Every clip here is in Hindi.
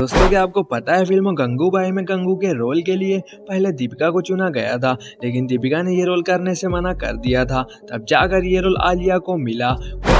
दोस्तों क्या आपको पता है फिल्म गंगूबाई में गंगू के रोल के लिए पहले दीपिका को चुना गया था, लेकिन दीपिका ने ये रोल करने से मना कर दिया था। तब जाकर ये रोल आलिया को मिला।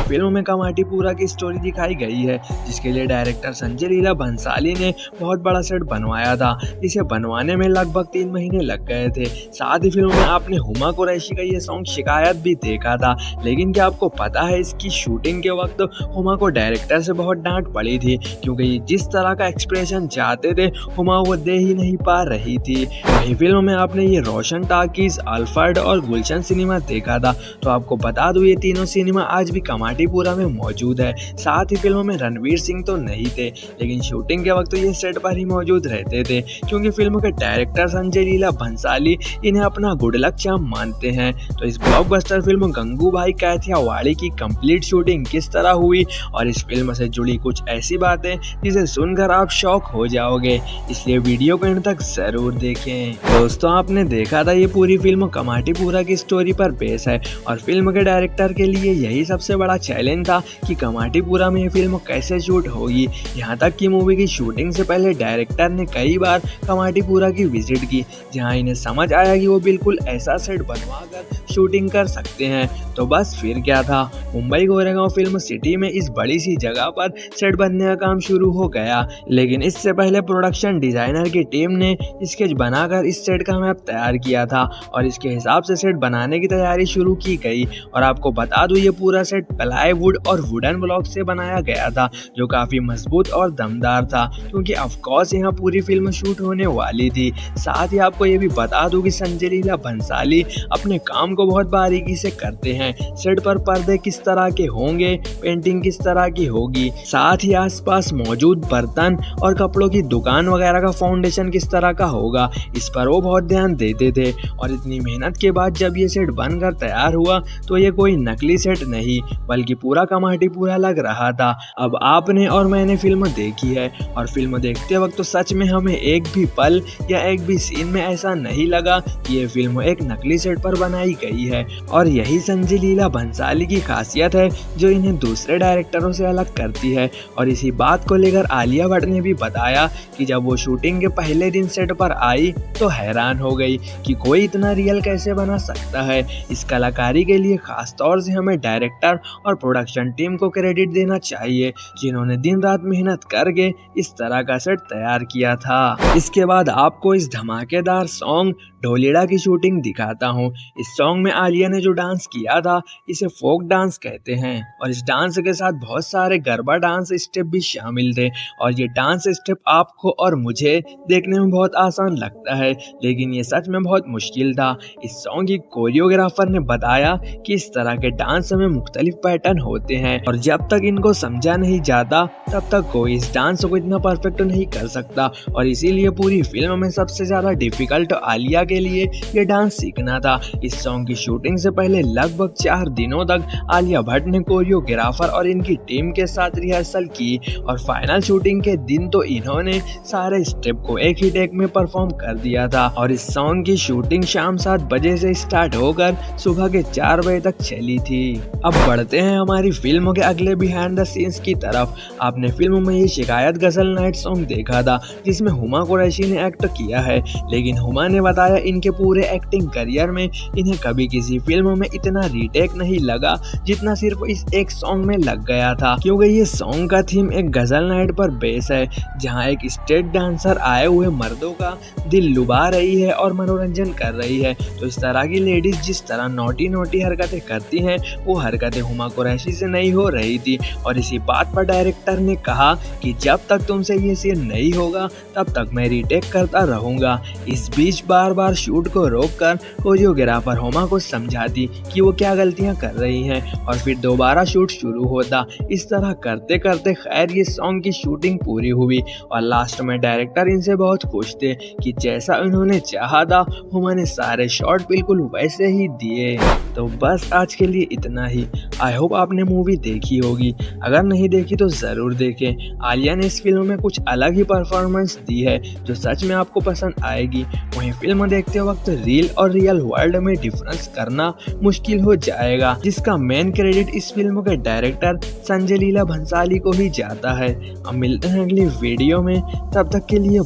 फिल्म में कमाटीपुरा की स्टोरी दिखाई गई है, जिसके लिए डायरेक्टर संजय लीला भंसाली ने बहुत बड़ा सेट बनवाया था। इसे बनवाने में लगभग 3 महीने लग गए थे। साथ ही फिल्म में आपने हुमा कुरैशी का ये सॉन्ग शिकायत भी देखा था, लेकिन क्या आपको पता है इसकी शूटिंग के वक्त हुमा को डायरेक्टर से बहुत डांट पड़ी थी, क्योंकि जिस तरह का एक्सप्रेशन चाहते थे हुमा वो दे ही नहीं पा रही थी। वही फिल्म में आपने ये रोशन टॉकीज, अल्फ्रेड और गुलशन सिनेमा देखा था। तो आपको बता दूं ये तीनों सिनेमा आज भी कमाटीपुरा में मौजूद है। साथ ही फिल्म में रणवीर सिंह तो नहीं थे, लेकिन शूटिंग के वक्त तो ये सेट पर ही मौजूद रहते थे, क्योंकि फिल्म के डायरेक्टर संजय लीला भंसाली इन्हें अपना गुड लक चार्म मानते हैं। तो इस ब्लॉकबस्टर फिल्म गंगूबाई काठियावाड़ी की कंप्लीट शूटिंग किस तरह हुई और इस फिल्म से जुड़ी कुछ ऐसी बातें जिसे सुनकर आप शॉक हो जाओगे, इसलिए वीडियो को अंत तक जरूर देखें। दोस्तों आपने देखा था ये पूरी फिल्म कमाटीपुरा की स्टोरी पर बेस है और फिल्म के डायरेक्टर के लिए यही सबसे बड़ा चैलेंज था कि कमाटीपुरा में ये फिल्म कैसे शूट होगी। यहाँ तक कि मूवी की शूटिंग से पहले डायरेक्टर ने कई बार कमाटीपुरा की विजिट की, जहाँ इन्हें समझ आया कि वो बिल्कुल ऐसा सेट बनवाकर शूटिंग कर सकते हैं। तो बस फिर क्या था, मुंबई गोरेगांव फिल्म सिटी में इस बड़ी सी जगह पर सेट बनने का काम शुरू हो गया, लेकिन इससे पहले प्रोडक्शन डिजाइनर की टीम ने स्केच बनाकर इस सेट का मैप तैयार किया था और इसके हिसाब से सेट बनाने की तैयारी शुरू की गई। और आपको बता दूं ये पूरा सेट प्लाईवुड और वुडन ब्लॉक से बनाया गया था, जो काफी मजबूत और दमदार था, क्योंकि ऑफकोर्स यहाँ पूरी फिल्म शूट होने वाली थी। साथ ही आपको ये भी बता दूं कि संजय लीला भंसाली अपने काम को बहुत बारीकी से करते हैं। सेट पर पर्दे किस तरह के होंगे, पेंटिंग किस तरह की होगी, साथ ही आसपास मौजूद बर्तन और कपड़ों की दुकान वगैरह का फाउंडेशन किस तरह का होगा, इस पर वो बहुत ध्यान देते थे। और इतनी मेहनत के बाद जब ये सेट बनकर तैयार हुआ तो ये कोई नकली सेट नहीं बल्कि पूरा कमाटीपुरा लग रहा था। अब आपने और मैंने फिल्म देखी है और फिल्म देखते वक्त तो सच में हमें एक भी पल या एक भी सीन में ऐसा नहीं लगा कि ये फिल्म एक नकली सेट पर बनाई गई है। और यही संजय लीला भंसाली की खासियत है जो इन्हें दूसरे डायरेक्टरों से अलग करती है। और इसी बात को लेकर आलिया भट्ट ने भी बताया कि जब वो शूटिंग के पहले दिन सेट पर आई तो हैरान हो गई कि कोई इतना रियल कैसे बना सकता है। इस कलाकारी के लिए खास तौर से हमें डायरेक्टर और प्रोडक्शन टीम को क्रेडिट देना चाहिए, जिन्होंने दिन रात मेहनत करके इस तरह का सेट तैयार किया था। इसके बाद आपको इस धमाकेदार सॉन्ग ढोलीड़ा की शूटिंग दिखाता हूँ। इस सॉन्ग में आलिया ने जो डांस किया था इसे फोक डांस कहते हैं और इस डांस के साथ बहुत सारे गरबा डांस स्टेप भी शामिल थे। और ये डांस स्टेप आपको और मुझे देखने में बहुत आसान लगता है, लेकिन ये सच में बहुत मुश्किल था। इस सॉन्ग की कोरियोग्राफर ने बताया कि इस तरह के डांस में मुख्तलिफ पैटर्न होते हैं और जब तक इनको समझा नहीं जाता तब तक कोई इस डांस को इतना परफेक्ट नहीं कर सकता। और इसीलिए पूरी फिल्म में सबसे ज्यादा डिफिकल्ट आलिया के लिए ये डांस सीखना था। इस सॉन्ग की शूटिंग से पहले लगभग 4 दिनों तक आलिया भट्ट ने कोरियोग्राफर और इनकी टीम के साथ रिहर्सल की और फाइनल शूटिंग के दिन तो इन्होंने सारे स्टेप को एक ही टेक में परफॉर्म कर दिया था। और इस सॉन्ग की शूटिंग शाम 7 बजे से स्टार्ट होकर सुबह के 4 बजे तक चली थी। अब बढ़ते हैं हमारी फिल्म के अगले बिहाइंड द सीन्स की तरफ। आपने फिल्म में ये शिकायत गजल नाइट सॉन्ग देखा था, जिसमें हुमा कुरैशी ने एक्ट किया है, लेकिन हुमा ने बताया इनके पूरे एक्टिंग करियर में इन्हें कभी किसी फिल्म में इतना रीटेक नहीं लगा जितना सिर्फ इस एक सॉन्ग में लग गया था, क्योंकि ये सॉन्ग का थीम एक गजल नाइट पर बेस है, जहां एक स्टेट डांसर आए हुए मर्दों का दिल लुभा रही है और मनोरंजन कर रही है। तो इस तरह की लेडीज जिस तरह नोटी नोटी हरकतें करती हैं वो हरकतें हुमा कुरैशी से नहीं हो रही थी। और इसी बात पर डायरेक्टर ने कहा कि जब तक तुमसे ये सीन नहीं होगा तब तक मैं रीटेक करता रहूंगा। इस बीच बार बार शूट को रोककर कोरियोग्राफर हुमा को समझाती कि वो क्या गलतियां कर रही हैं और फिर दोबारा शूट शुरू होता। इस तरह करते करते खैर ये सॉन्ग की शूटिंग पूरी हुई और लास्ट में डायरेक्टर इनसे बहुत खुश थे कि जैसा उन्होंने चाहा था हुमा ने सारे शॉट बिल्कुल वैसे ही दिए। तो बस आज के लिए इतना ही। आई होप आपने मूवी देखी होगी, अगर नहीं देखी तो जरूर देखें। आलिया ने इस फिल्म में कुछ अलग ही परफॉर्मेंस दी है जो सच में आपको पसंद आएगी। वहीं फिल्म देखते वक्त रील और रियल वर्ल्ड में डिफरेंस बैलेंस करना मुश्किल हो जाएगा, जिसका मेन क्रेडिट इस फिल्म के डायरेक्टर संजय लीला भंसाली को ही जाता है। अब मिलते हैं अगली वीडियो में, तब तक के लिए